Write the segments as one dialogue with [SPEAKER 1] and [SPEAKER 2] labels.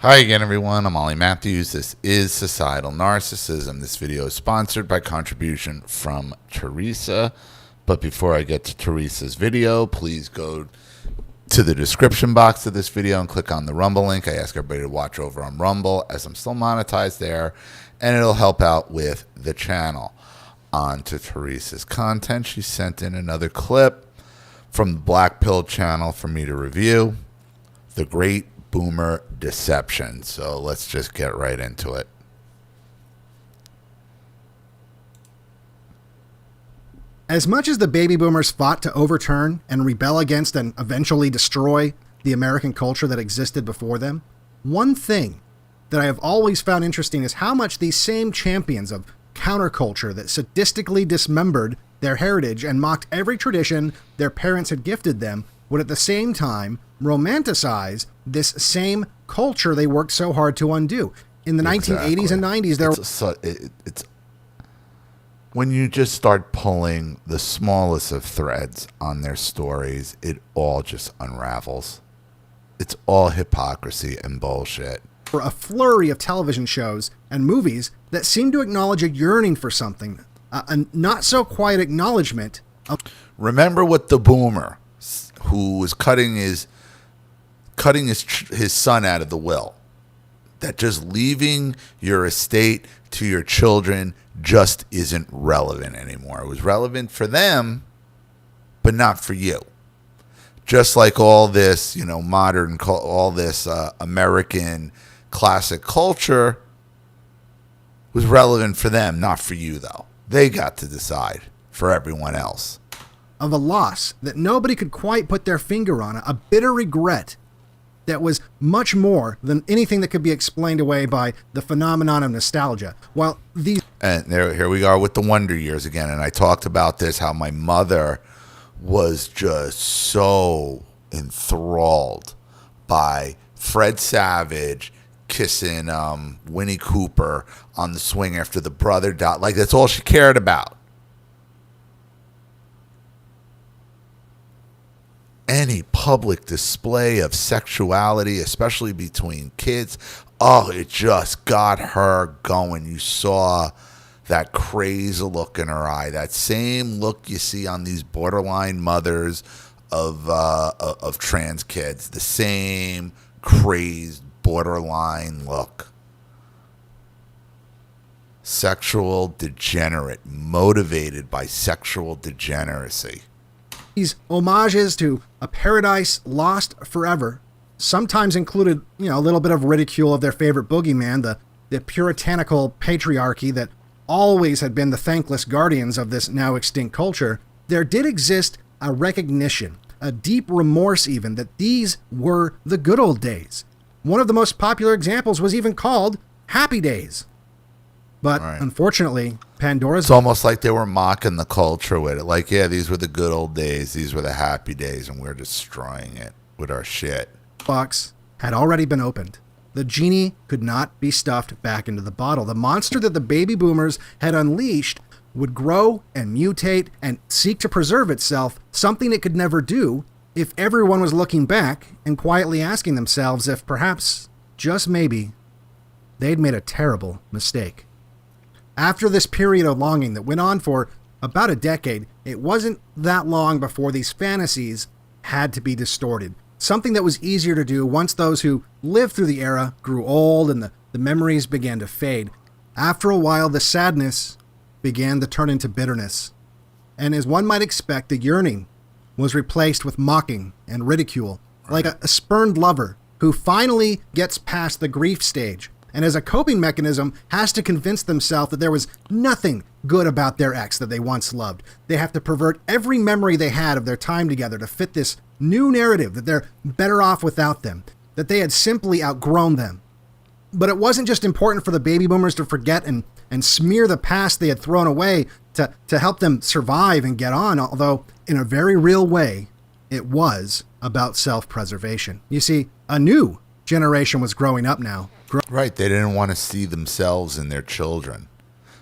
[SPEAKER 1] Hi again, everyone. I'm Ollie Matthews. This is Societal Narcissism. This video is sponsored by contribution from Teresa. But before I get to Teresa's video, please go to the description box of this video and click on the Rumble link. I ask everybody to watch over on Rumble as I'm still monetized there, and it'll help out with the channel. On to Teresa's content. She sent in another clip from the Black Pill channel for me to review. The Great Boomer Deception. So let's just get right into it.
[SPEAKER 2] As much as the baby boomers fought to overturn and rebel against and eventually destroy the American culture that existed before them, one thing that I have always found interesting is how much these same champions of counterculture that sadistically dismembered their heritage and mocked every tradition their parents had gifted them would at the same time romanticize this same culture they worked so hard to undo. In the 1980s and 90s,
[SPEAKER 1] it's when you just start pulling the smallest of threads on their stories, it all just unravels. It's all hypocrisy and bullshit.
[SPEAKER 2] For a flurry of television shows and movies that seem to acknowledge a yearning for something, a not so quiet acknowledgement of.
[SPEAKER 1] Remember what the boomer who was cutting his son out of the will, that just leaving your estate to your children just isn't relevant anymore. It was relevant for them, but not for you. Just like all this, modern, all this American classic culture was relevant for them, not for you, though. They got to decide for everyone else.
[SPEAKER 2] Of a loss that nobody could quite put their finger on, a bitter regret that was much more than anything that could be explained away by the phenomenon of nostalgia. While these...
[SPEAKER 1] And here we are with the Wonder Years again, and I talked about this, how my mother was just so enthralled by Fred Savage kissing Winnie Cooper on the swing after the brother died. Like, that's all she cared about. Any public display of sexuality, especially between kids, it just got her going. You saw that crazy look in her eye, that same look you see on these borderline mothers of trans kids, the same crazed borderline look. Sexual degenerate, motivated by sexual degeneracy.
[SPEAKER 2] These homages to a paradise lost forever sometimes included, a little bit of ridicule of their favorite boogeyman, the puritanical patriarchy that always had been the thankless guardians of this now extinct culture. There did exist a recognition, a deep remorse even, that these were the good old days. One of the most popular examples was even called Happy Days. But Unfortunately, Pandora's...
[SPEAKER 1] It's almost like they were mocking the culture with it. Like, yeah, these were the good old days. These were the happy days, and we're destroying it with our shit.
[SPEAKER 2] Box had already been opened. The genie could not be stuffed back into the bottle. The monster that the baby boomers had unleashed would grow and mutate and seek to preserve itself, something it could never do if everyone was looking back and quietly asking themselves if perhaps, just maybe, they'd made a terrible mistake. After this period of longing that went on for about a decade, it wasn't that long before these fantasies had to be distorted. Something that was easier to do once those who lived through the era grew old and the memories began to fade. After a while, the sadness began to turn into bitterness. And as one might expect, the yearning was replaced with mocking and ridicule, like a spurned lover who finally gets past the grief stage and as a coping mechanism has to convince themselves that there was nothing good about their ex that they once loved. They have to pervert every memory they had of their time together to fit this new narrative that they're better off without them, that they had simply outgrown them. But it wasn't just important for the baby boomers to forget and smear the past they had thrown away to help them survive and get on, although in a very real way, it was about self-preservation. You see, a new generation was growing up now.
[SPEAKER 1] Right. They didn't want to see themselves in their children.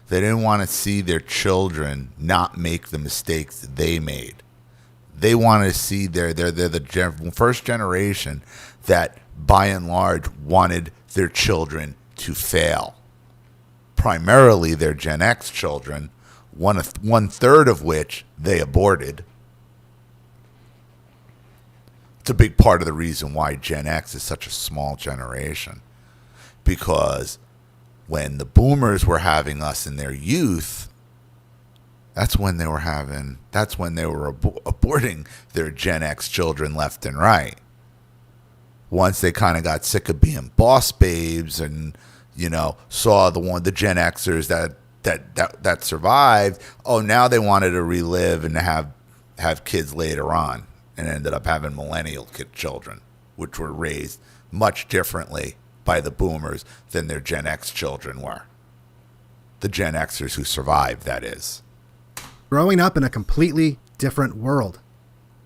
[SPEAKER 1] They didn't want to see their children not make the mistakes they made. They wanted to see they're the first generation that, by and large, wanted their children to fail. Primarily their Gen X children, one third of which they aborted. It's a big part of the reason why Gen X is such a small generation. Because when the boomers were having us in their youth, that's when they were aborting their Gen X children left and right. Once they kind of got sick of being boss babes and, saw the Gen Xers that survived, now they wanted to relive and have kids later on, and ended up having millennial children, which were raised much differently by the boomers than their Gen X children were. The Gen Xers who survived, that is.
[SPEAKER 2] Growing up in a completely different world.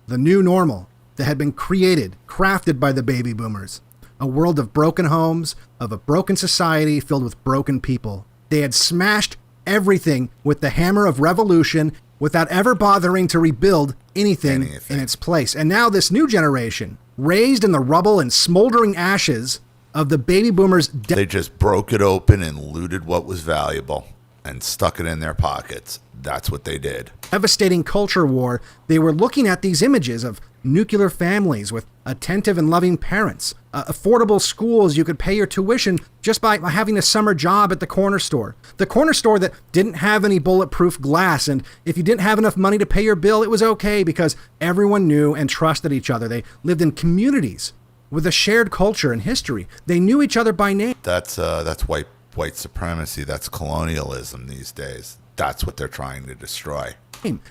[SPEAKER 2] The new normal that had been crafted by the baby boomers. A world of broken homes, of a broken society filled with broken people. They had smashed everything with the hammer of revolution without ever bothering to rebuild anything in its place. And now this new generation, raised in the rubble and smoldering ashes of the baby boomers'
[SPEAKER 1] they just broke it open and looted what was valuable and stuck it in their pockets. That's what they did.
[SPEAKER 2] Devastating culture war. They were looking at these images of nuclear families with attentive and loving parents, affordable schools you could pay your tuition just by having a summer job at the corner store. The corner store that didn't have any bulletproof glass, and if you didn't have enough money to pay your bill, it was okay because everyone knew and trusted each other. They lived in communities with a shared culture and history. They knew each other by name.
[SPEAKER 1] That's white supremacy. That's colonialism these days. That's what they're trying to destroy.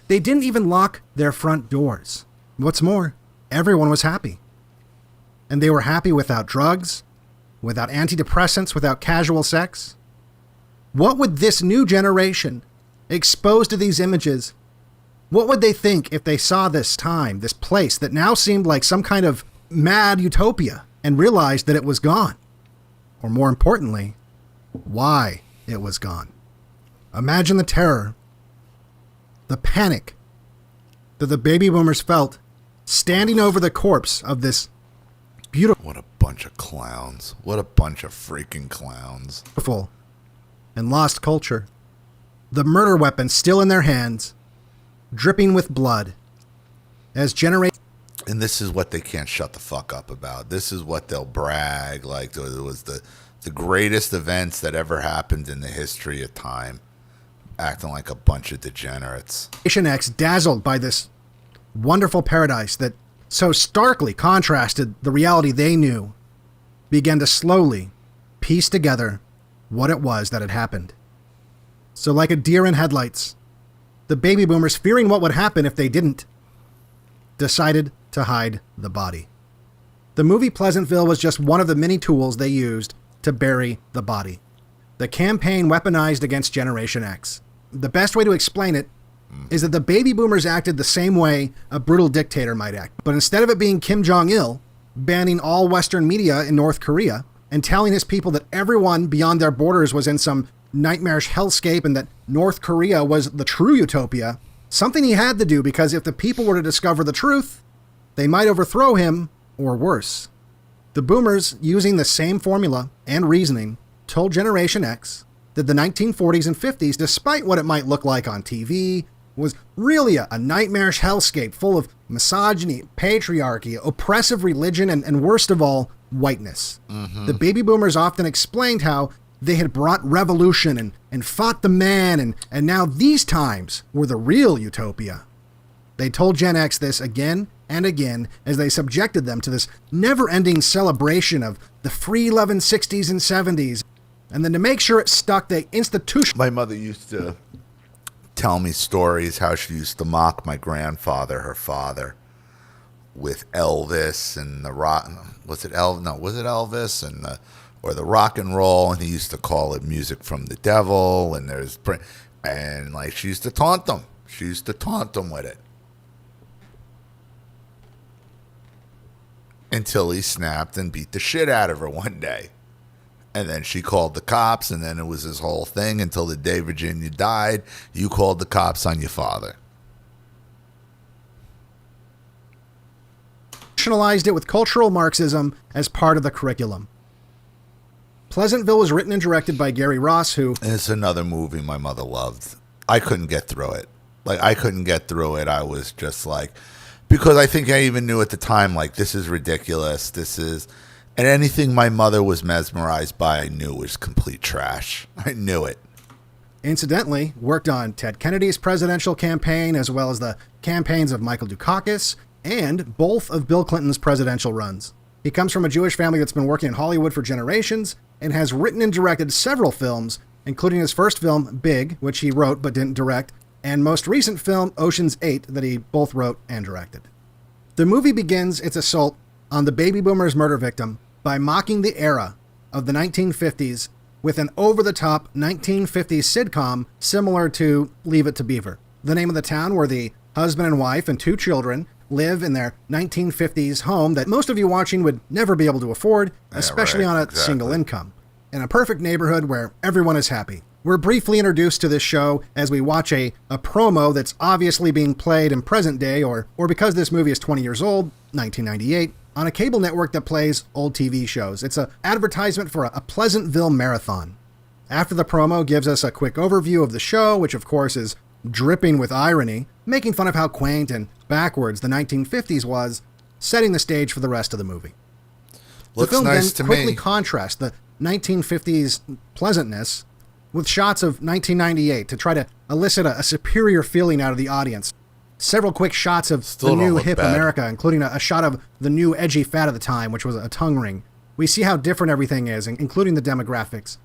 [SPEAKER 2] They didn't even lock their front doors. What's more, everyone was happy. And they were happy without drugs, without antidepressants, without casual sex. What would this new generation, exposed to these images, what would they think if they saw this time, this place that now seemed like some kind of mad utopia, and realized that it was gone? Or more importantly, why it was gone. Imagine the terror, the panic that the baby boomers felt standing over the corpse of this beautiful...
[SPEAKER 1] What a bunch of clowns. What a bunch of freaking clowns.
[SPEAKER 2] Beautiful and lost culture. The murder weapon still in their hands, dripping with blood. As generations...
[SPEAKER 1] And this is what they can't shut the fuck up about. This is what they'll brag like it was the greatest events that ever happened in the history of time. Acting like a bunch of degenerates.
[SPEAKER 2] Generation X, dazzled by this wonderful paradise that so starkly contrasted the reality they knew, began to slowly piece together what it was that had happened. So like a deer in headlights, the baby boomers, fearing what would happen if they didn't, decided to hide the body. The movie Pleasantville was just one of the many tools they used to bury the body. The campaign weaponized against Generation X. The best way to explain it is that the baby boomers acted the same way a brutal dictator might act. But instead of it being Kim Jong-il banning all Western media in North Korea and telling his people that everyone beyond their borders was in some nightmarish hellscape and that North Korea was the true utopia, something he had to do, because if the people were to discover the truth, they might overthrow him, or worse. The boomers, using the same formula and reasoning, told Generation X that the 1940s and 50s, despite what it might look like on TV, was really a nightmarish hellscape full of misogyny, patriarchy, oppressive religion, and worst of all, whiteness. Mm-hmm. The baby boomers often explained how they had brought revolution and fought the man, and now these times were the real utopia. They told Gen X this again and again as they subjected them to this never-ending celebration of the free-loving 60s and 70s. And then to make sure it stuck, they institutionalized...
[SPEAKER 1] My mother used to tell me stories how she used to mock my grandfather, her father, with Elvis and the rock... Was it Elvis and or the rock and roll? And he used to call it music from the devil. And like she used to taunt them. She used to taunt them with it. Until he snapped and beat the shit out of her one day. And then she called the cops, and then it was this whole thing until the day Virginia died. You called the cops on your father.
[SPEAKER 2] Institutionalized it with cultural Marxism as part of the curriculum. Pleasantville was written and directed by Gary Ross, who...
[SPEAKER 1] And it's another movie my mother loved. I couldn't get through it. I couldn't get through it. I was just like... Because I think I even knew at the time, this is ridiculous. This is... And anything my mother was mesmerized by, I knew was complete trash. I knew it.
[SPEAKER 2] Incidentally, worked on Ted Kennedy's presidential campaign, as well as the campaigns of Michael Dukakis, and both of Bill Clinton's presidential runs. He comes from a Jewish family that's been working in Hollywood for generations, and has written and directed several films, including his first film, Big, which he wrote but didn't direct, and most recent film, Ocean's 8, that he both wrote and directed. The movie begins its assault on the baby boomers' murder victim by mocking the era of the 1950s with an over-the-top 1950s sitcom similar to Leave It to Beaver. The name of the town where the husband and wife and 2 children live in their 1950s home that most of you watching would never be able to afford, especially on a single income. In a perfect neighborhood where everyone is happy. We're briefly introduced to this show as we watch a promo that's obviously being played in present day, or because this movie is 20 years old, 1998, on a cable network that plays old TV shows. It's an advertisement for a Pleasantville marathon. After the promo gives us a quick overview of the show, which of course is dripping with irony, making fun of how quaint and backwards the 1950s was, setting the stage for the rest of the movie.
[SPEAKER 1] Looks
[SPEAKER 2] the film
[SPEAKER 1] nice
[SPEAKER 2] then
[SPEAKER 1] to
[SPEAKER 2] quickly
[SPEAKER 1] me.
[SPEAKER 2] contrasts the 1950s pleasantness with shots of 1998 to try to elicit a superior feeling out of the audience. Several quick shots of the new hip America, including a shot of the new edgy fad of the time, which was a tongue ring. We see how different everything is, including the demographics.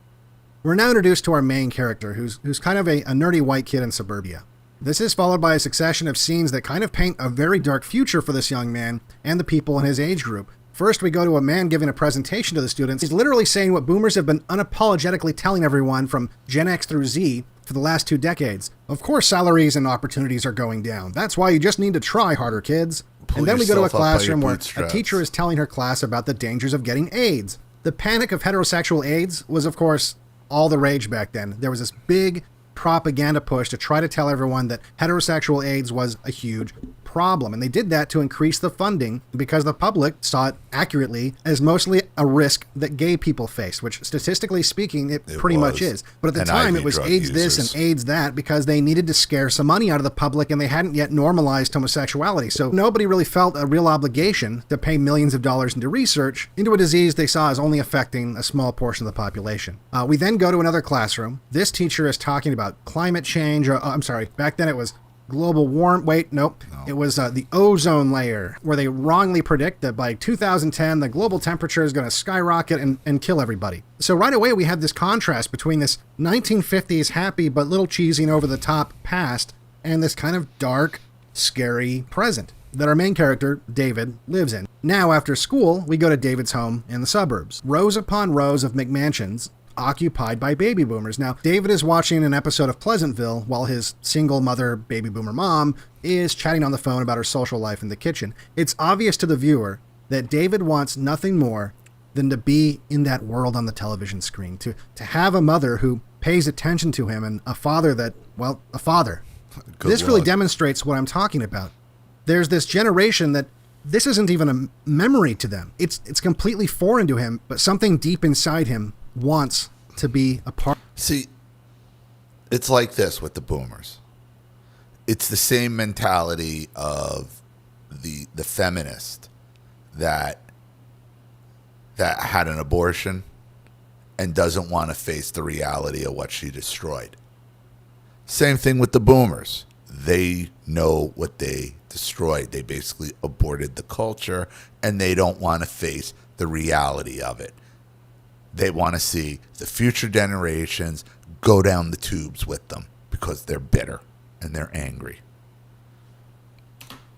[SPEAKER 2] We're now introduced to our main character, who's kind of a nerdy white kid in suburbia. This is followed by a succession of scenes that kind of paint a very dark future for this young man and the people in his age group. First, we go to a man giving a presentation to the students. He's literally saying what boomers have been unapologetically telling everyone from Gen X through Z for the last 2 decades. Of course, salaries and opportunities are going down. That's why you just need to try harder, kids. And then we go to a classroom where a teacher is telling her class about the dangers of getting AIDS. The panic of heterosexual AIDS was, of course, all the rage back then. There was this big propaganda push to try to tell everyone that heterosexual AIDS was a huge problem. And they did that to increase the funding because the public saw it accurately as mostly a risk that gay people faced, which statistically speaking, it pretty much is. But at the time, it was AIDS this and AIDS that because they needed to scare some money out of the public and they hadn't yet normalized homosexuality. So nobody really felt a real obligation to pay millions of dollars into research into a disease they saw as only affecting a small portion of the population. We then go to another classroom. This teacher is talking about climate change. Back then it was global warming. Wait, nope. No. It was the ozone layer, where they wrongly predict that by 2010, the global temperature is going to skyrocket and kill everybody. So right away, we have this contrast between this 1950s happy but little cheesy and over-the-top past and this kind of dark, scary present that our main character, David, lives in. Now, after school, we go to David's home in the suburbs. Rows upon rows of McMansions occupied by baby boomers. Now, David is watching an episode of Pleasantville while his single mother baby boomer mom is chatting on the phone about her social life in the kitchen. It's obvious to the viewer that David wants nothing more than to be in that world on the television screen, to have a mother who pays attention to him and a father that, well, a father. This really demonstrates what I'm talking about. There's this generation that this isn't even a memory to them. It's completely foreign to him, but something deep inside him wants to be a part.
[SPEAKER 1] See, it's like this with the boomers. It's the same mentality of the feminist that had an abortion and doesn't want to face the reality of what she destroyed. Same thing with the boomers. They know what they destroyed. They basically aborted the culture and they don't want to face the reality of it. They want to see the future generations go down the tubes with them because they're bitter and they're angry.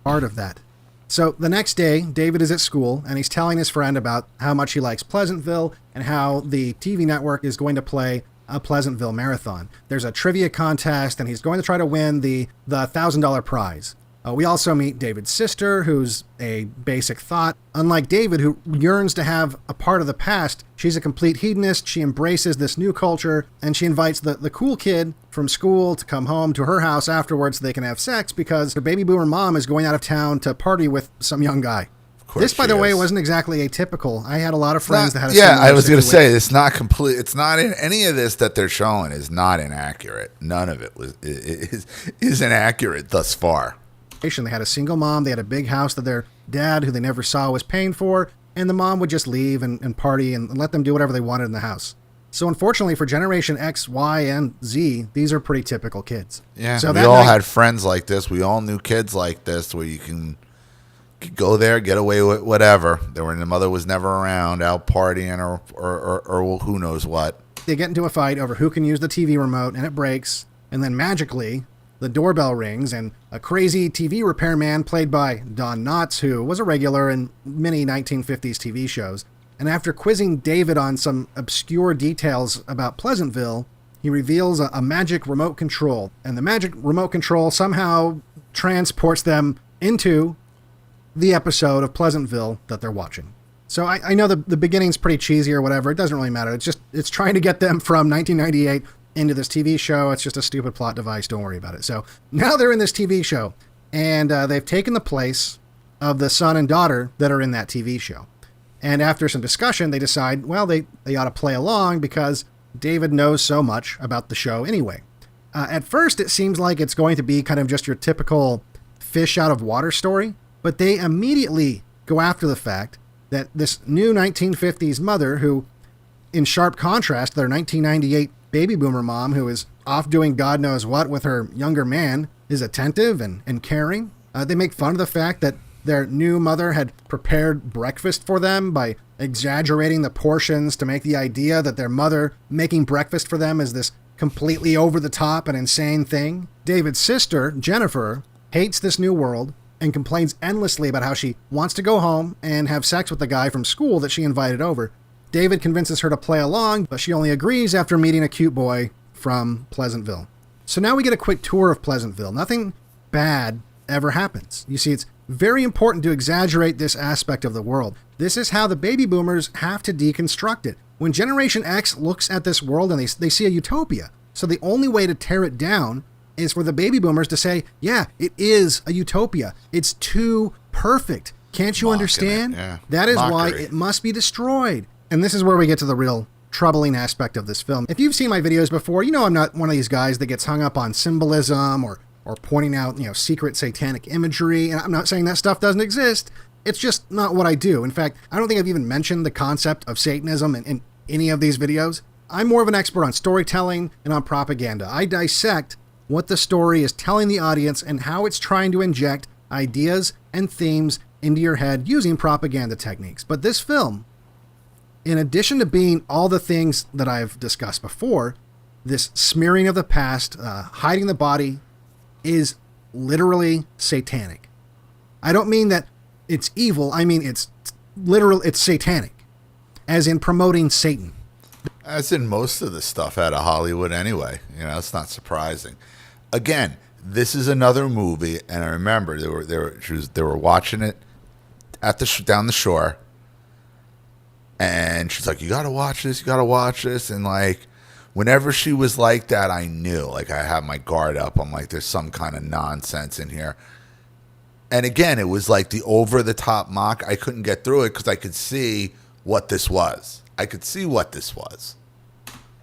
[SPEAKER 2] Part of that. So the next day, David is at school and he's telling his friend about how much he likes Pleasantville and how the TV network is going to play a Pleasantville marathon. There's a trivia contest and he's going to try to win the $1,000 prize. We also meet David's sister, who's a basic thought. Unlike David, who yearns to have a part of the past, she's a complete hedonist. She embraces this new culture, and she invites the cool kid from school to come home to her house afterwards so they can have sex because her baby boomer mom is going out of town to party with some young guy.
[SPEAKER 1] Of course
[SPEAKER 2] This, by the
[SPEAKER 1] she
[SPEAKER 2] way,
[SPEAKER 1] is.
[SPEAKER 2] wasn't exactly atypical. I had a lot of friends that had a
[SPEAKER 1] Yeah,
[SPEAKER 2] similar
[SPEAKER 1] I was going to
[SPEAKER 2] situation.
[SPEAKER 1] say it's not complete. It's not in any of this that they're showing is not inaccurate. None of it is inaccurate thus far.
[SPEAKER 2] They had a single mom. They had a big house that their dad, who they never saw, was paying for. And the mom would just leave and party and let them do whatever they wanted in the house. So unfortunately for Generation X, Y, and Z, these are pretty typical kids.
[SPEAKER 1] Yeah,
[SPEAKER 2] so
[SPEAKER 1] we all had friends like this. We all knew kids like this where you can go there, get away with whatever. The mother was never around, out partying or who knows what.
[SPEAKER 2] They get into a fight over who can use the TV remote, and it breaks. And then magically, the doorbell rings, and a crazy TV repairman played by Don Knotts, who was a regular in many 1950s TV shows. And after quizzing David on some obscure details about Pleasantville, he reveals a magic remote control. And the magic remote control somehow transports them into the episode of Pleasantville that they're watching. So I know the beginning's pretty cheesy or whatever. It doesn't really matter. It's trying to get them from 1998 into this TV show. It's just a stupid plot device. Don't worry about it. So now they're in this TV show, and they've taken the place of the son and daughter that are in that TV show. And after some discussion, they decide, well, they ought to play along because David knows so much about the show anyway. At first, it seems like it's going to be kind of just your typical fish out of water story, but they immediately go after the fact that this new 1950s mother, who, in sharp contrast to their 1998 baby boomer mom, who is off doing God knows what with her younger man, is attentive and caring. They make fun of the fact that their new mother had prepared breakfast for them by exaggerating the portions to make the idea that their mother making breakfast for them is this completely over-the-top and insane thing. David's sister, Jennifer, hates this new world and complains endlessly about how she wants to go home and have sex with the guy from school that she invited over. David convinces her to play along, but she only agrees after meeting a cute boy from Pleasantville. So now we get a quick tour of Pleasantville. Nothing bad ever happens. You see, it's very important to exaggerate this aspect of the world. This is how the baby boomers have to deconstruct it. When Generation X looks at this world and they see a utopia, so the only way to tear it down is for the baby boomers to say, yeah, it is a utopia. It's too perfect. Can't you understand?
[SPEAKER 1] Yeah.
[SPEAKER 2] That is
[SPEAKER 1] Mockery.
[SPEAKER 2] why it must be destroyed. And this is where we get to the real troubling aspect of this film. If you've seen my videos before, you know I'm not one of these guys that gets hung up on symbolism or pointing out, secret satanic imagery. And I'm not saying that stuff doesn't exist. It's just not what I do. In fact, I don't think I've even mentioned the concept of Satanism in any of these videos. I'm more of an expert on storytelling and on propaganda. I dissect what the story is telling the audience and how it's trying to inject ideas and themes into your head using propaganda techniques. But this film, in addition to being all the things that I've discussed before, this smearing of the past, hiding the body, is literally satanic. I don't mean that it's evil. I mean it's satanic, as in promoting Satan.
[SPEAKER 1] As in most of the stuff out of Hollywood anyway. It's not surprising. Again, this is another movie, and I remember they were watching it at down the shore, and she's like, "You got to watch this. You got to watch this." And like, whenever she was like that, I knew. Like, I had my guard up. I'm like, "There's some kind of nonsense in here." And again, it was like the over-the-top mock. I couldn't get through it because I could see what this was.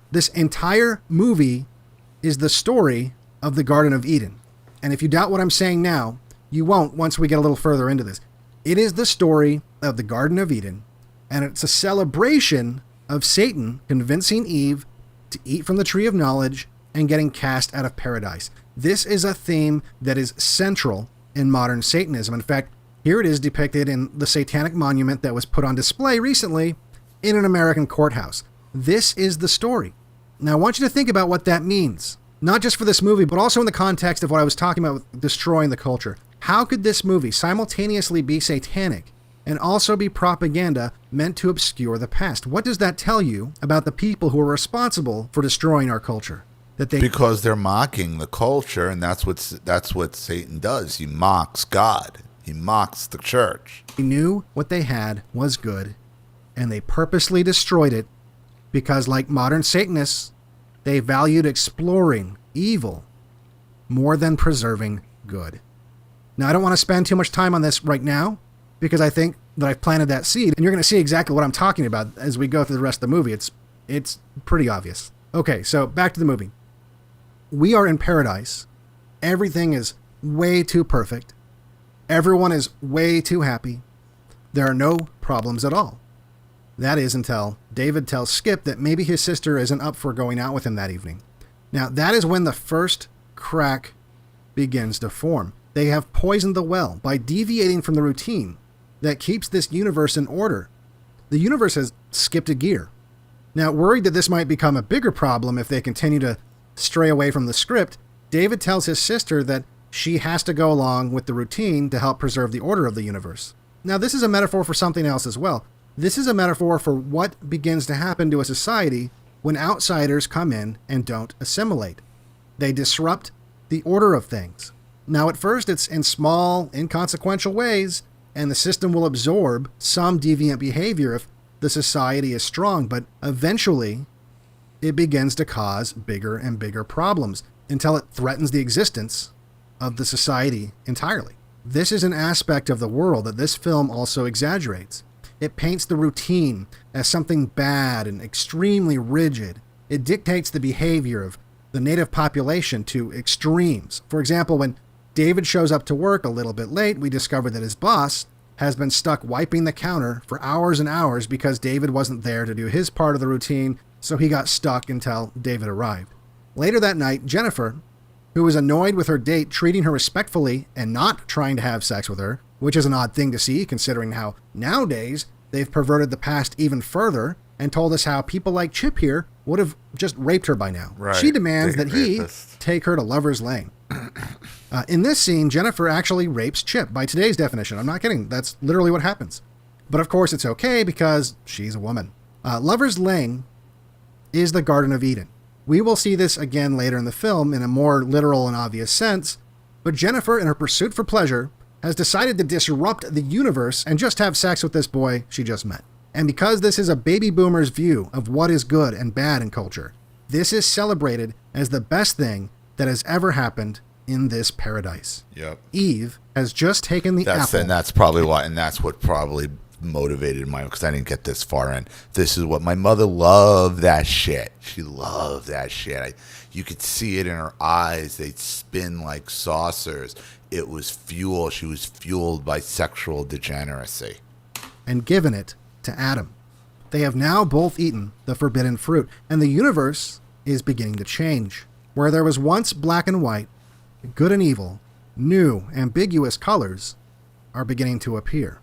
[SPEAKER 2] This entire movie is the story of the Garden of Eden. And if you doubt what I'm saying now, you won't once we get a little further into this. It is the story of the Garden of Eden, and it's a celebration of Satan convincing Eve to eat from the tree of knowledge and getting cast out of paradise. This is a theme that is central in modern Satanism. In fact, here it is depicted in the Satanic monument that was put on display recently in an American courthouse. This is the story. Now, I want you to think about what that means, not just for this movie, but also in the context of what I was talking about with destroying the culture. How could this movie simultaneously be satanic and also be propaganda meant to obscure the past? What does that tell you about the people who are responsible for destroying our culture?
[SPEAKER 1] Because they're mocking the culture, and that's what Satan does. He mocks God. He mocks the church.
[SPEAKER 2] They knew what they had was good, and they purposely destroyed it because, like modern Satanists, they valued exploring evil more than preserving good. Now, I don't want to spend too much time on this right now because I think that I've planted that seed, and you're going to see exactly what I'm talking about as we go through the rest of the movie. It's pretty obvious. Okay, so back to the movie. We are in paradise. Everything is way too perfect. Everyone is way too happy. There are no problems at all. That is until David tells Skip that maybe his sister isn't up for going out with him that evening. Now, that is when the first crack begins to form. They have poisoned the well by deviating from the routine that keeps this universe in order. The universe has skipped a gear. Now, worried that this might become a bigger problem if they continue to stray away from the script, David tells his sister that she has to go along with the routine to help preserve the order of the universe. Now, this is a metaphor for something else as well. This is a metaphor for what begins to happen to a society when outsiders come in and don't assimilate. They disrupt the order of things. Now, at first, it's in small, inconsequential ways, and the system will absorb some deviant behavior if the society is strong, but eventually it begins to cause bigger and bigger problems until it threatens the existence of the society entirely. This is an aspect of the world that this film also exaggerates. It paints the routine as something bad and extremely rigid. It dictates the behavior of the native population to extremes. For example, when David shows up to work a little bit late, we discover that his boss has been stuck wiping the counter for hours and hours because David wasn't there to do his part of the routine, so he got stuck until David arrived. Later that night, Jennifer, who was annoyed with her date treating her respectfully and not trying to have sex with her, which is an odd thing to see considering how nowadays they've perverted the past even further and told us how people like Chip here would have just raped her by now.
[SPEAKER 1] Right.
[SPEAKER 2] She demands that he
[SPEAKER 1] rapist.
[SPEAKER 2] take her to Lover's Lane. In this scene, Jennifer actually rapes Chip by today's definition. I'm not kidding. That's literally what happens. But of course it's okay because she's a woman. Lover's Lane is the Garden of Eden. We will see this again later in the film in a more literal and obvious sense, but Jennifer, in her pursuit for pleasure, has decided to disrupt the universe and just have sex with this boy she just met. And because this is a baby boomer's view of what is good and bad in culture, this is celebrated as the best thing that has ever happened in this paradise.
[SPEAKER 1] Yep.
[SPEAKER 2] Eve has just taken the apple.
[SPEAKER 1] And that's probably why, and that's what probably motivated my, because I didn't get this far in. This is what my mother loved, that shit. She loved that shit. You could see it in her eyes. They'd spin like saucers. It was fuel. She was fueled by sexual degeneracy.
[SPEAKER 2] And given it to Adam. They have now both eaten the forbidden fruit, and the universe is beginning to change. Where there was once black and white, good and evil, new, ambiguous colors are beginning to appear.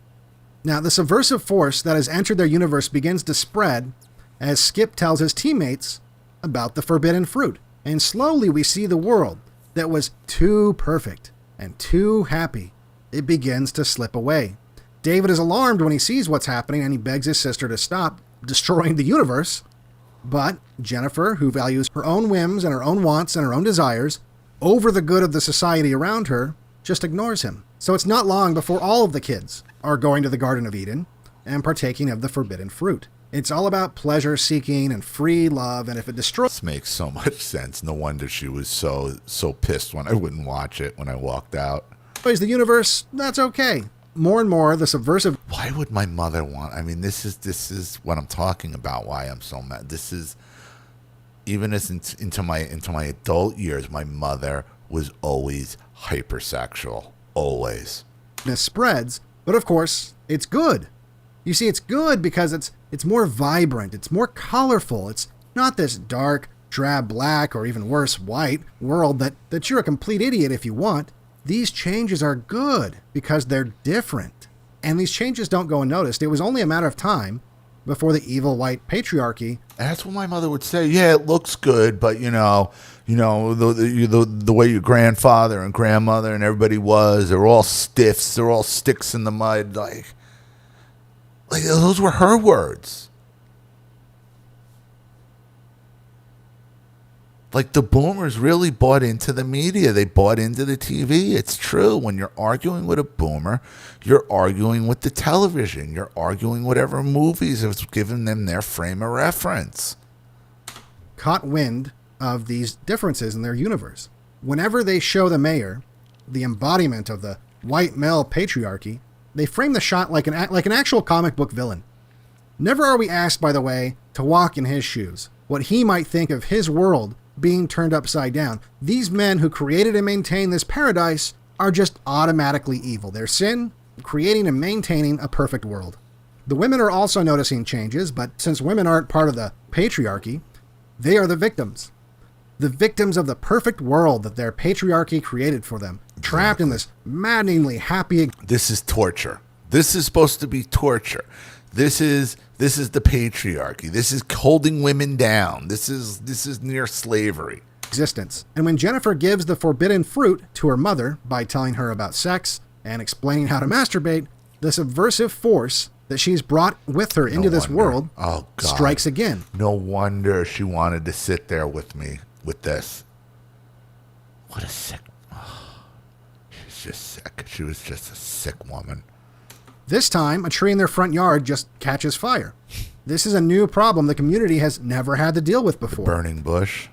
[SPEAKER 2] Now, the subversive force that has entered their universe begins to spread as Skip tells his teammates about the forbidden fruit. And slowly we see the world that was too perfect and too happy. It begins to slip away. David is alarmed when he sees what's happening and he begs his sister to stop destroying the universe. But Jennifer, who values her own whims and her own wants and her own desires over the good of the society around her, just ignores him. So it's not long before all of the kids are going to the Garden of Eden and partaking of the forbidden fruit. It's all about pleasure seeking and free love, and if it destroys...
[SPEAKER 1] This makes so much sense. No wonder she was so pissed when I wouldn't watch it when I walked out.
[SPEAKER 2] The universe, that's okay. More and more, the subversive...
[SPEAKER 1] Why would my mother want... I mean, this is what I'm talking about, why I'm so mad. This is... Even as into my adult years, my mother was always hypersexual. Always.
[SPEAKER 2] This spreads, but of course, it's good. You see, it's good because it's more vibrant, it's more colorful. It's not this dark, drab black, or even worse, white world that you're a complete idiot if you want. These changes are good because they're different. And these changes don't go unnoticed. It was only a matter of time before the evil white patriarchy.
[SPEAKER 1] That's what my mother would say. Yeah, it looks good, but the way your grandfather and grandmother and everybody was, they're all stiffs, they're all sticks in the mud. Like those were her words. Like, the boomers really bought into the media. They bought into the TV. It's true. When you're arguing with a boomer, you're arguing with the television. You're arguing whatever movies have given them their frame of reference.
[SPEAKER 2] Caught wind of these differences in their universe. Whenever they show the mayor, the embodiment of the white male patriarchy, They frame the shot like an actual comic book villain. Never are we asked, by the way, to walk in his shoes, what he might think of his world being turned upside down. These men who created and maintain this paradise are just automatically evil. Their sin, creating and maintaining a perfect world. The women are also noticing changes, but since women aren't part of the patriarchy, they are the victims. The victims of the perfect world that their patriarchy created for them, trapped in this maddeningly happy...
[SPEAKER 1] This is torture. This is supposed to be torture. This is the patriarchy. This is holding women down. This is near slavery.
[SPEAKER 2] Existence. And when Jennifer gives the forbidden fruit to her mother by telling her about sex and explaining how to masturbate, the subversive force that she's brought with her into this world strikes again.
[SPEAKER 1] No wonder she wanted to sit there with me with this. What a sick... she's just sick. She was just a sick woman.
[SPEAKER 2] This time, a tree in their front yard just catches fire. This is a new problem the community has never had to deal with before.
[SPEAKER 1] The burning bush.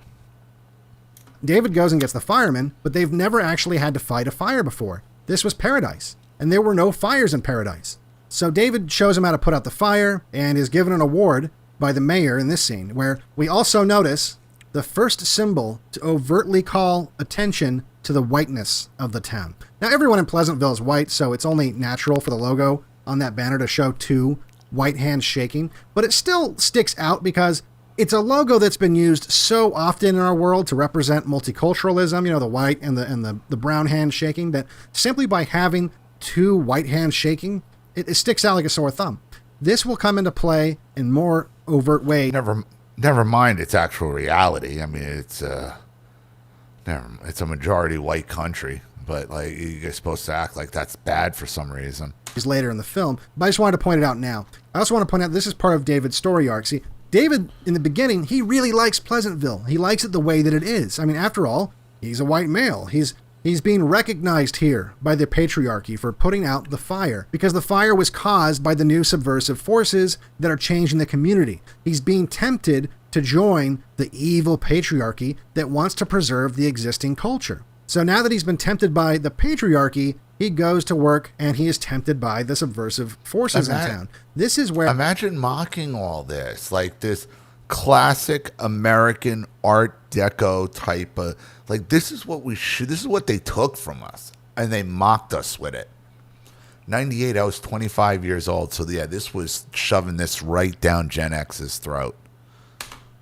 [SPEAKER 2] David goes and gets the firemen, but they've never actually had to fight a fire before. This was paradise, and there were no fires in paradise. So David shows him how to put out the fire and is given an award by the mayor in this scene, where we also notice the first symbol to overtly call attention to the whiteness of the town. Now, everyone in Pleasantville is white, so it's only natural for the logo on that banner to show two white hands shaking, but it still sticks out because it's a logo that's been used so often in our world to represent multiculturalism, the white and the brown hand shaking, that simply by having two white hands shaking, it sticks out like a sore thumb. This will come into play in more overt way.
[SPEAKER 1] Never mind its actual reality. I mean, it's a majority white country, but like you're supposed to act like that's bad for some reason.
[SPEAKER 2] Later in the film, but I just wanted to point it out now. I also want to point out this is part of David's story arc. See, David, in the beginning, he really likes Pleasantville. He likes it the way that it is. I mean, after all, he's a white male. He's being recognized here by the patriarchy for putting out the fire, because the fire was caused by the new subversive forces that are changing the community. He's being tempted to join the evil patriarchy that wants to preserve the existing culture. So now that he's been tempted by the patriarchy, he goes to work and he is tempted by the subversive forces in town. This is where...
[SPEAKER 1] Imagine mocking all this, like this classic American Art Deco type of... Like, this is what this is what they took from us, and they mocked us with it. 98, I was 25 years old, so yeah, this was shoving this right down Gen X's throat.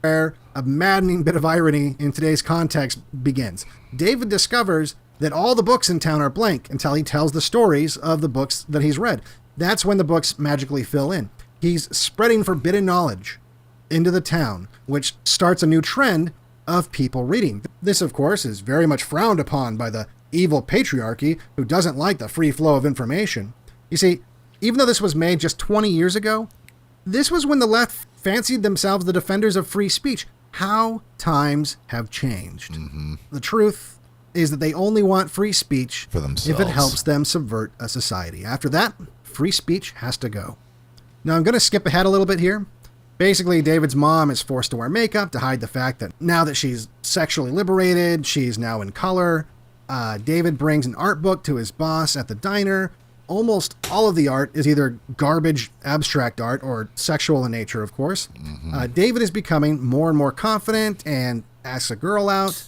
[SPEAKER 2] Where a maddening bit of irony in today's context begins. David discovers that all the books in town are blank until he tells the stories of the books that he's read. That's when the books magically fill in. He's spreading forbidden knowledge into the town, which starts a new trend of people reading. This, of course, is very much frowned upon by the evil patriarchy, who doesn't like the free flow of information. You see, even though this was made just 20 years ago, this was when the left fancied themselves the defenders of free speech. How times have changed. Mm-hmm. The truth is that they only want free speech
[SPEAKER 1] for themselves
[SPEAKER 2] if it helps them subvert a society. After that, free speech has to go. Now, I'm going to skip ahead a little bit here. Basically, David's mom is forced to wear makeup to hide the fact that now that she's sexually liberated, she's now in color. David brings an art book to his boss at the diner. Almost all of the art is either garbage abstract art or sexual in nature, of course. Mm-hmm. David is becoming more and more confident and asks a girl out.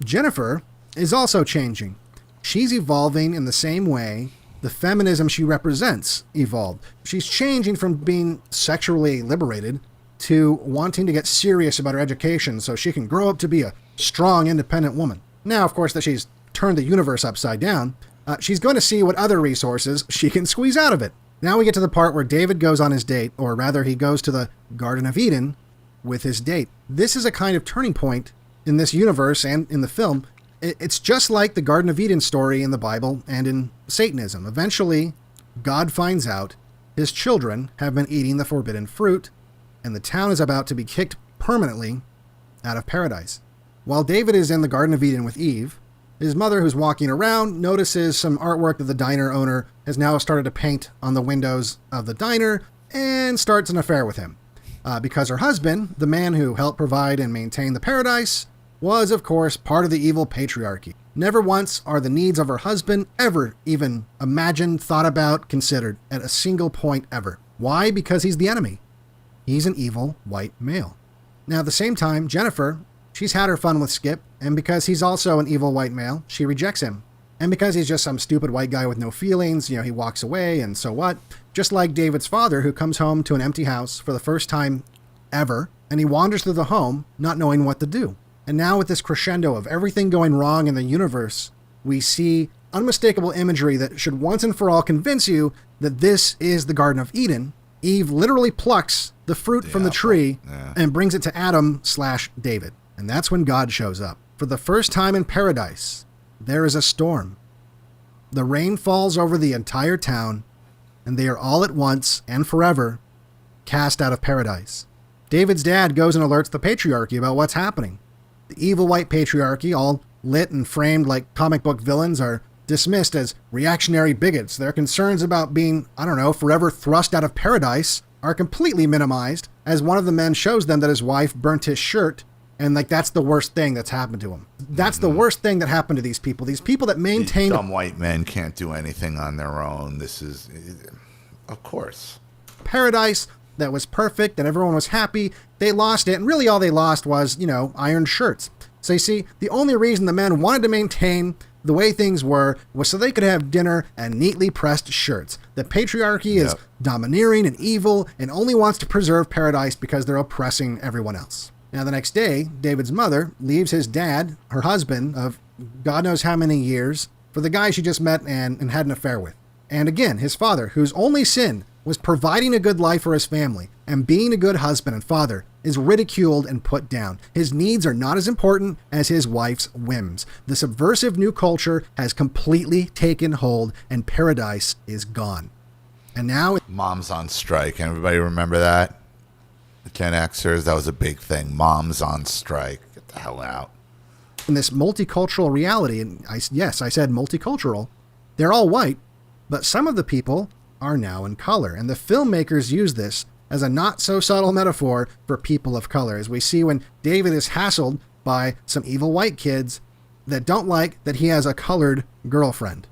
[SPEAKER 2] Jennifer is also changing. She's evolving in the same way the feminism she represents evolved. She's changing from being sexually liberated to wanting to get serious about her education so she can grow up to be a strong, independent woman. Now, of course, that she's turned the universe upside down, she's going to see what other resources she can squeeze out of it. Now we get to the part where David goes on his date, or rather he goes to the Garden of Eden with his date. This is a kind of turning point in this universe and in the film. It's just like the Garden of Eden story in the Bible and in Satanism. Eventually, God finds out his children have been eating the forbidden fruit, and the town is about to be kicked permanently out of paradise. While David is in the Garden of Eden with Eve, his mother, who's walking around, notices some artwork that the diner owner has now started to paint on the windows of the diner and starts an affair with him. Because her husband, the man who helped provide and maintain the paradise, was, of course, part of the evil patriarchy. Never once are the needs of her husband ever even imagined, thought about, considered at a single point ever. Why? Because he's the enemy. He's an evil white male. Now, at the same time, Jennifer, she's had her fun with Skip, and because he's also an evil white male, she rejects him. And because he's just some stupid white guy with no feelings, he walks away, and so what? Just like David's father, who comes home to an empty house for the first time ever, and he wanders through the home not knowing what to do. And now with this crescendo of everything going wrong in the universe, we see unmistakable imagery that should once and for all convince you that this is the Garden of Eden. Eve literally plucks the fruit from the tree and brings it to Adam/David. And that's when God shows up. For the first time in paradise, there is a storm. The rain falls over the entire town, and they are all at once and forever cast out of paradise. David's dad goes and alerts the patriarchy about what's happening. The evil white patriarchy, all lit and framed like comic book villains, are dismissed as reactionary bigots. Their concerns about being, forever thrust out of paradise are completely minimized, as one of the men shows them that his wife burnt his shirt, and that's the worst thing that's happened to him. That's the worst thing that happened to these people. These people that maintain...
[SPEAKER 1] Dumb white men can't do anything on their own. This is... Of course.
[SPEAKER 2] Paradise that was perfect and everyone was happy. They lost it, and really all they lost was, ironed shirts. So you see, the only reason the men wanted to maintain the way things were was so they could have dinner and neatly pressed shirts. The patriarchy is domineering and evil and only wants to preserve paradise because they're oppressing everyone else. Now, the next day, David's mother leaves his dad, her husband of God knows how many years, for the guy she just met and had an affair with. And again, his father, whose only sin was providing a good life for his family and being a good husband and father, is ridiculed and put down. His needs are not as important as his wife's whims. The subversive new culture has completely taken hold, and paradise is gone. And now...
[SPEAKER 1] Mom's on strike. Everybody remember that? The Gen Xers, that was a big thing. Mom's on strike. Get the hell out.
[SPEAKER 2] In this multicultural reality, and I said multicultural, they're all white, but some of the people are now in color. And the filmmakers use this as a not-so-subtle metaphor for people of color, as we see when David is hassled by some evil white kids that don't like that he has a colored girlfriend.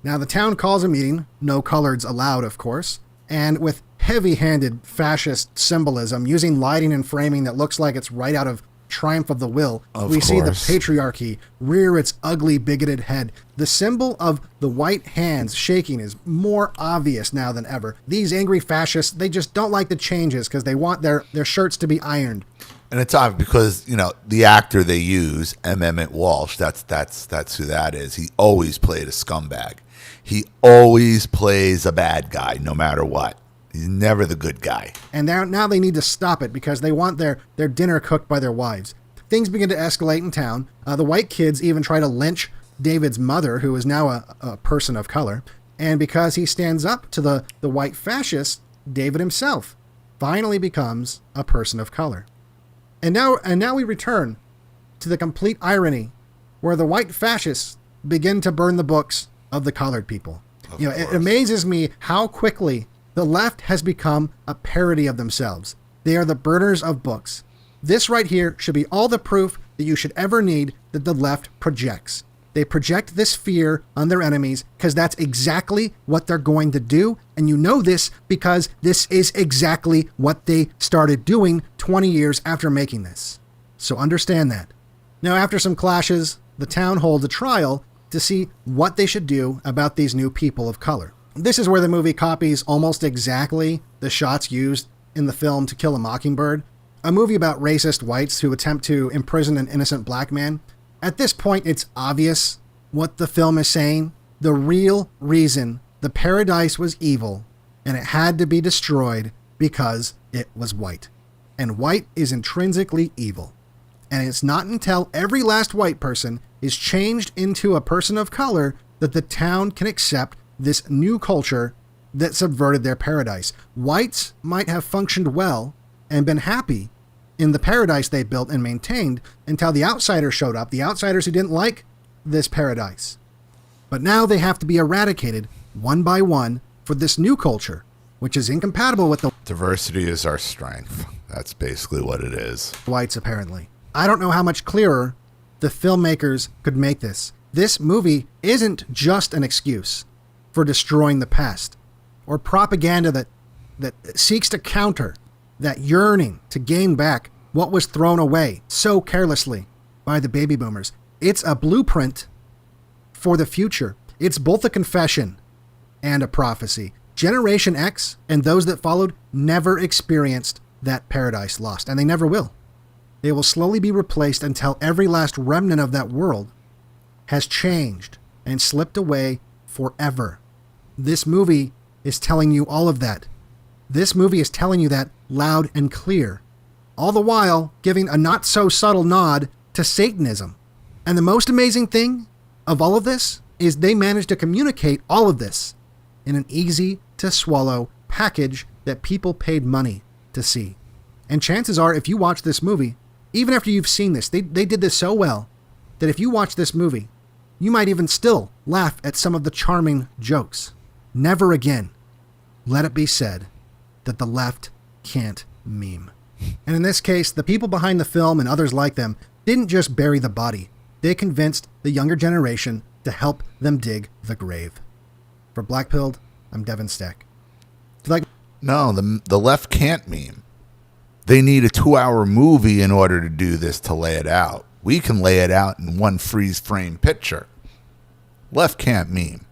[SPEAKER 2] Now, the town calls a meeting, no coloreds allowed, of course, and with heavy-handed fascist symbolism, using lighting and framing that looks like it's right out of Triumph of the Will, we see the patriarchy rear its ugly, bigoted head. The symbol of the white hands shaking is more obvious now than ever. These angry fascists, they just don't like the changes because they want their shirts to be ironed.
[SPEAKER 1] And it's obvious because, the actor they use, M. Emmett Walsh, that's who that is. He always played a scumbag. He always plays a bad guy, no matter what. He's never the good guy. And
[SPEAKER 2] now they need to stop it because they want their dinner cooked by their wives. Things begin to escalate in town. The white kids even try to lynch David's mother, who is now a person of color. And because he stands up to the white fascists, David himself finally becomes a person of color. And now we return to the complete irony where the white fascists begin to burn the books of the colored people. It amazes me how quickly the left has become a parody of themselves. They are the burners of books. This right here should be all the proof that you should ever need that the left projects. They project this fear on their enemies because that's exactly what they're going to do. And you know this because this is exactly what they started doing 20 years after making this. So understand that. Now, after some clashes, the town holds a trial to see what they should do about these new people of color. This is where the movie copies almost exactly the shots used in the film To Kill a Mockingbird, a movie about racist whites who attempt to imprison an innocent black man. At this point, it's obvious what the film is saying. The real reason the paradise was evil and it had to be destroyed because it was white. And white is intrinsically evil. And it's not until every last white person is changed into a person of color that the town can accept this new culture that subverted their paradise. Whites might have functioned well and been happy in the paradise they built and maintained until the outsiders showed up, the outsiders who didn't like this paradise. But now they have to be eradicated one by one for this new culture, which is incompatible with the...
[SPEAKER 1] Diversity is our strength. That's basically what it is.
[SPEAKER 2] Whites, apparently. I don't know how much clearer the filmmakers could make this. This movie isn't just an excuse for destroying the past or propaganda that seeks to counter that yearning to gain back what was thrown away so carelessly by the baby boomers. It's a blueprint for the future. It's both a confession and a prophecy. Generation X and those that followed never experienced that paradise lost, and they never will. They will slowly be replaced until every last remnant of that world has changed and slipped away forever. This movie is telling you all of that. This movie is telling you that loud and clear, all the while giving a not so subtle nod to Satanism. And the most amazing thing of all of this is they managed to communicate all of this in an easy to swallow package that people paid money to see. And chances are, if you watch this movie, even after you've seen this, they did this so well that if you watch this movie, you might even still laugh at some of the charming jokes. Never again let it be said that the left can't meme. And in this case, the people behind the film and others like them didn't just bury the body. They convinced the younger generation to help them dig the grave. For Blackpilled, I'm Devin Steck.
[SPEAKER 1] No, the left can't meme. They need a 2-hour movie in order to do this, to lay it out. We can lay it out in one freeze frame picture. Left can't meme.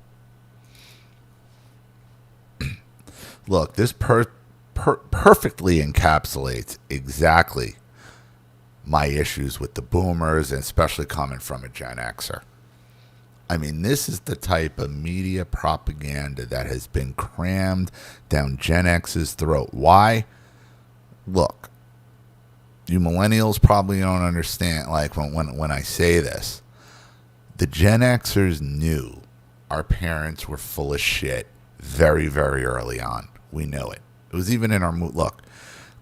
[SPEAKER 1] Look, this perfectly encapsulates exactly my issues with the boomers, and especially coming from a Gen Xer. I mean, this is the type of media propaganda that has been crammed down Gen X's throat. Why? Look, you millennials probably don't understand, like, when I say this. The Gen Xers knew our parents were full of shit very, very early on. We knew it. It was even in our look.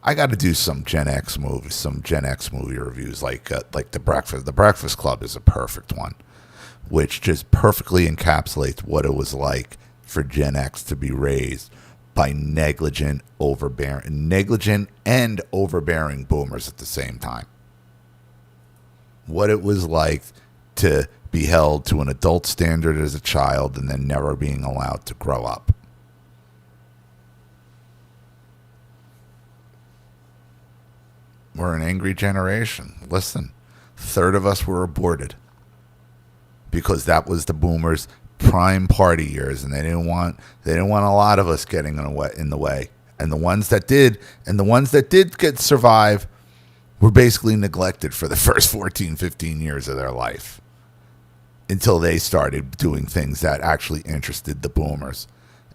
[SPEAKER 1] I got to do some Gen X movie reviews, like The Breakfast. The Breakfast Club is a perfect one, which just perfectly encapsulates what it was like for Gen X to be raised by negligent and overbearing boomers at the same time. What it was like to be held to an adult standard as a child and then never being allowed to grow up. We're an angry generation. Listen, a third of us were aborted because that was the boomers' prime party years, and they didn't want a lot of us getting in the way. And the ones that did, get survive, were basically neglected for the first 14, 15 years of their life until they started doing things that actually interested the boomers.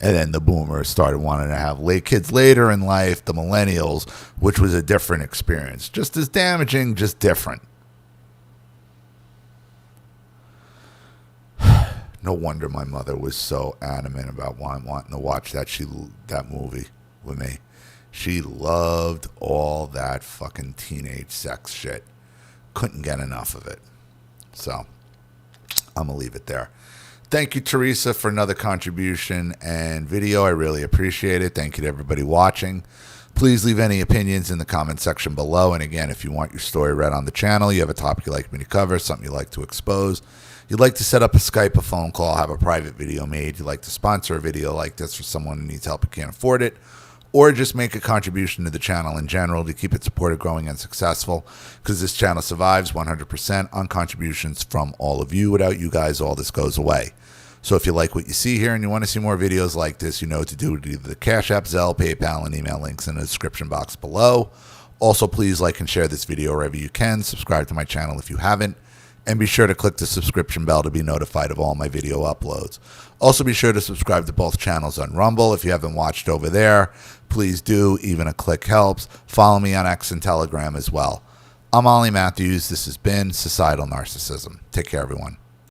[SPEAKER 1] And then the boomers started wanting to have kids later in life, the millennials, which was a different experience. Just as damaging, just different. No wonder my mother was so adamant about wanting to watch that movie with me. She loved all that fucking teenage sex shit. Couldn't get enough of it. So, I'm going to leave it there. Thank you, Teresa, for another contribution and video. I really appreciate it. Thank you to everybody watching. Please leave any opinions in the comment section below. And again, if you want your story read on the channel, you have a topic you'd like me to cover, something you'd like to expose, you'd like to set up a Skype, a phone call, have a private video made, you'd like to sponsor a video like this for someone who needs help and can't afford it, or just make a contribution to the channel in general to keep it supported, growing, and successful, because this channel survives 100% on contributions from all of you. Without you guys, all this goes away. So if you like what you see here and you want to see more videos like this, you know what to do with either the Cash App, Zelle, PayPal, and email links in the description box below. Also, please like and share this video wherever you can. Subscribe to my channel if you haven't. And be sure to click the subscription bell to be notified of all my video uploads. Also, be sure to subscribe to both channels on Rumble. If you haven't watched over there, please do. Even a click helps. Follow me on X and Telegram as well. I'm Ollie Matthews. This has been Societal Narcissism. Take care, everyone.